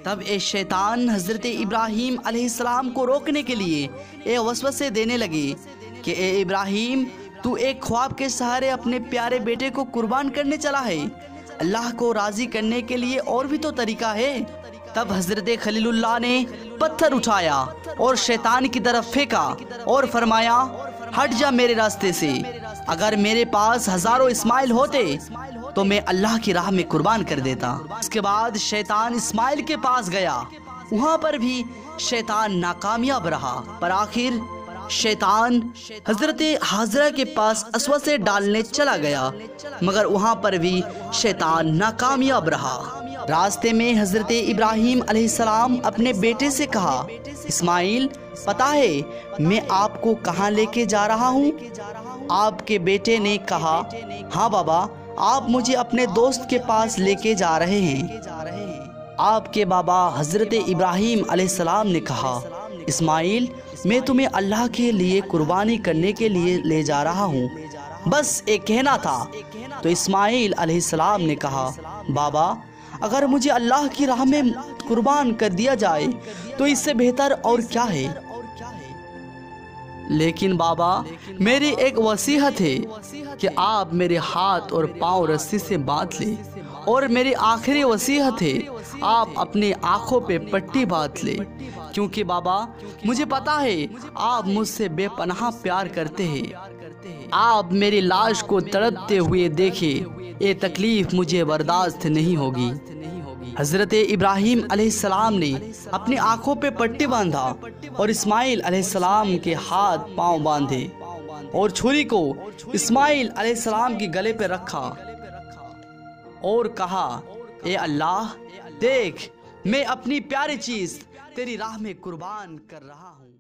तब ए शैतान हज़रत इब्राहीम अलैहिस्सलाम को रोकने के लिए ए वसवसे देने लगे कि ए इब्राहीम, तू एक ख्वाब के सहारे अपने प्यारे बेटे को कुर्बान करने चला है। अल्लाह को राज़ी करने के लिए और भी तो तरीका है। तब हज़रत खलीलुल्लाह ने पत्थर उठाया और शैतान की तरफ फेंका और फरमाया, हट जा मेरे रास्ते से। अगर मेरे पास हज़ारों इस्माइल होते तो मैं अल्लाह की राह में कुर्बान कर देता। इसके बाद शैतान इस्माइल के पास गया, वहाँ पर भी शैतान नाकामयाब रहा। पर आखिर शैतान हज़रत हाजरा के पास वसवसे डालने चला गया, मगर वहाँ पर भी शैतान नाकामयाब रहा। रास्ते में हज़रत इब्राहीम अलैहिस्सलाम अपने बेटे से कहा, इस्माइल, पता है मैं आपको कहाँ लेके जा रहा हूँ? आपके बेटे ने कहा, हाँ बाबा, आप मुझे अपने दोस्त के पास लेके जा रहे हैं। आपके बाबा हज़रत इब्राहीम अलैहिस्सलाम ने कहा, इस्माइल, मैं तुम्हें अल्लाह के लिए कुर्बानी करने के लिए ले जा रहा हूँ, बस एक कहना था। तो इस्माइल अलैहिस्सलाम ने कहा, बाबा, अगर मुझे अल्लाह की राह में कुर्बान कर दिया जाए तो इससे बेहतर और क्या है। लेकिन बाबा, मेरी एक वसीयत है कि आप मेरे हाथ और पाँव रस्सी से बांध लें, और मेरी आखिरी वसीयत है आप अपनी आँखों पे पट्टी बांध लें, क्योंकि बाबा मुझे पता है आप मुझसे बेपनाह प्यार करते हैं। आप मेरी लाश को तड़पते हुए देखें, ये तकलीफ मुझे बर्दाश्त नहीं होगी। हज़रत इब्राहीम अलैहिस्सलाम ने अपनी आँखों पे पट्टी बांधा और इस्माइल अलैहिस्सलाम के हाथ पांव बांधे और छुरी को इस्माइल अलैहिस्सलाम के गले पे रखा और कहा, ए अल्लाह, देख मैं अपनी प्यारी चीज़ तेरी राह में कुर्बान कर रहा हूँ।